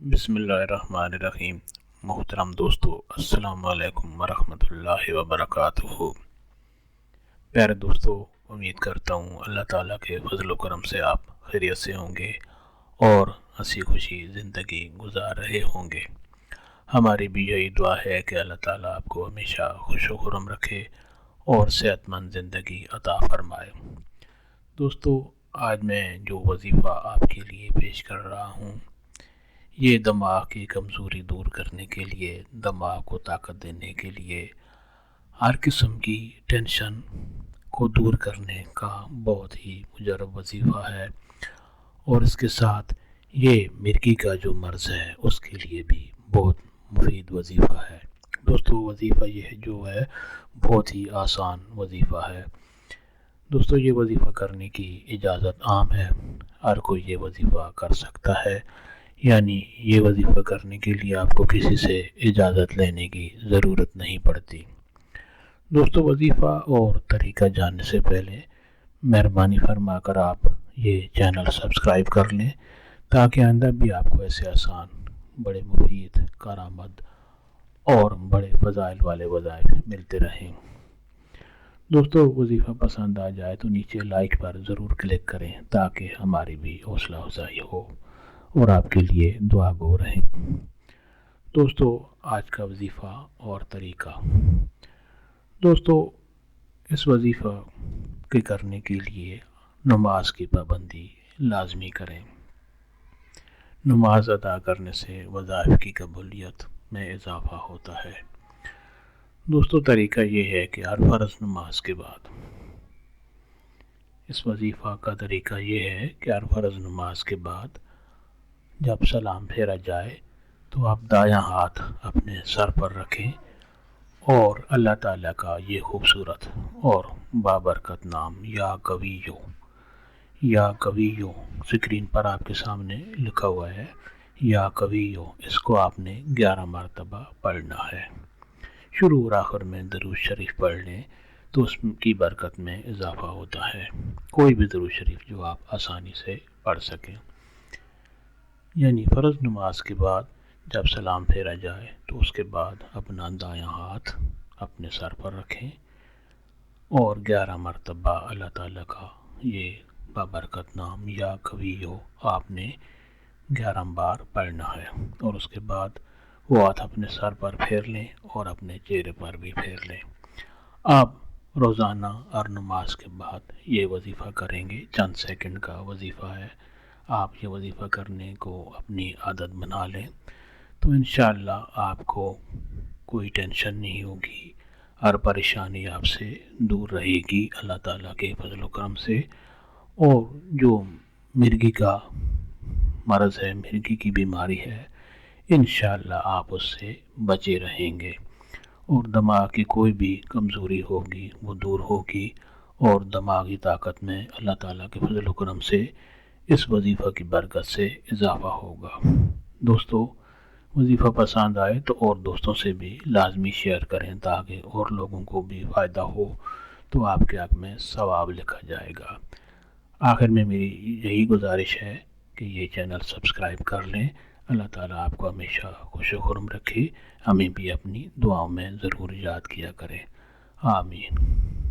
بسم اللہ الرحمن الرحیم۔ محترم دوستو، السلام علیکم ورحمۃ اللہ وبرکاتہ۔ پیارے دوستو، امید کرتا ہوں اللہ تعالیٰ کے فضل و کرم سے آپ خیریت سے ہوں گے اور ہنسی خوشی زندگی گزار رہے ہوں گے۔ ہماری بھی یہی دعا ہے کہ اللہ تعالیٰ آپ کو ہمیشہ خوش و خرم رکھے اور صحت مند زندگی عطا فرمائے۔ دوستو، آج میں جو وظیفہ آپ کے لیے پیش کر رہا ہوں، یہ دماغ کی کمزوری دور کرنے کے لیے، دماغ کو طاقت دینے کے لیے، ہر قسم کی ٹینشن کو دور کرنے کا بہت ہی مجرب وظیفہ ہے، اور اس کے ساتھ یہ مرگی کا جو مرض ہے اس کے لیے بھی بہت مفید وظیفہ ہے۔ دوستو، وظیفہ یہ جو ہے بہت ہی آسان وظیفہ ہے۔ دوستو، یہ وظیفہ کرنے کی اجازت عام ہے، ہر کوئی یہ وظیفہ کر سکتا ہے، یعنی یہ وظیفہ کرنے کے لیے آپ کو کسی سے اجازت لینے کی ضرورت نہیں پڑتی۔ دوستو، وظیفہ اور طریقہ جاننے سے پہلے مہربانی فرما کر آپ یہ چینل سبسکرائب کر لیں، تاکہ آئندہ بھی آپ کو ایسے آسان، بڑے مفید، کارآمد اور بڑے فضائل والے وظائف ملتے رہیں۔ دوستو، وظیفہ پسند آ جائے تو نیچے لائک پر ضرور کلک کریں، تاکہ ہماری بھی حوصلہ افزائی ہو اور آپ کے لیے دعا گو رہیں۔ دوستو، آج کا وظیفہ اور طریقہ۔ دوستو، اس وظیفہ کے کرنے کے لیے نماز کی پابندی لازمی کریں۔ نماز ادا کرنے سے وظائف کی قبولیت میں اضافہ ہوتا ہے۔ دوستو، طریقہ یہ ہے کہ ہر فرض نماز کے بعد، اس وظیفہ کا طریقہ یہ ہے کہ ہر فرض نماز کے بعد جب سلام پھیرا جائے تو آپ دایاں ہاتھ اپنے سر پر رکھیں اور اللہ تعالیٰ کا یہ خوبصورت اور بابرکت نام یا قویو اسکرین پر آپ کے سامنے لکھا ہوا ہے، یا قویو، اس کو آپ نے 11 مرتبہ پڑھنا ہے۔ شروع اور آخر میں درود شریف پڑھ لیں تو اس کی برکت میں اضافہ ہوتا ہے۔ کوئی بھی درود شریف جو آپ آسانی سے پڑھ سکیں، یعنی فرض نماز کے بعد جب سلام پھیرا جائے تو اس کے بعد اپنا دایاں ہاتھ اپنے سر پر رکھیں اور 11 مرتبہ اللہ تعالیٰ کا یہ بابرکت نام یا قویو آپ نے 11 بار پڑھنا ہے، اور اس کے بعد وہ ہاتھ اپنے سر پر پھیر لیں اور اپنے چہرے پر بھی پھیر لیں۔ آپ روزانہ اور نماز کے بعد یہ وظیفہ کریں گے، چند سیکنڈ کا وظیفہ ہے۔ آپ یہ وظیفہ کرنے کو اپنی عادت بنا لیں تو انشاءاللہ آپ کو کوئی ٹینشن نہیں ہوگی، ہر پریشانی آپ سے دور رہے گی اللہ تعالیٰ کے فضل و کرم سے، اور جو مرگی کا مرض ہے، مرگی کی بیماری ہے، انشاءاللہ آپ اس سے بچے رہیں گے، اور دماغ کی کوئی بھی کمزوری ہوگی وہ دور ہوگی، اور دماغی طاقت میں اللہ تعالیٰ کے فضل و کرم سے اس وظیفہ کی برکت سے اضافہ ہوگا۔ دوستو، وظیفہ پسند آئے تو اور دوستوں سے بھی لازمی شیئر کریں، تاکہ اور لوگوں کو بھی فائدہ ہو، تو آپ کے حق میں ثواب لکھا جائے گا۔ آخر میں میری یہی گزارش ہے کہ یہ چینل سبسکرائب کر لیں۔ اللہ تعالیٰ آپ کو ہمیشہ خوش و خرم رکھے، ہمیں بھی اپنی دعاؤں میں ضرور یاد کیا کریں۔ آمین۔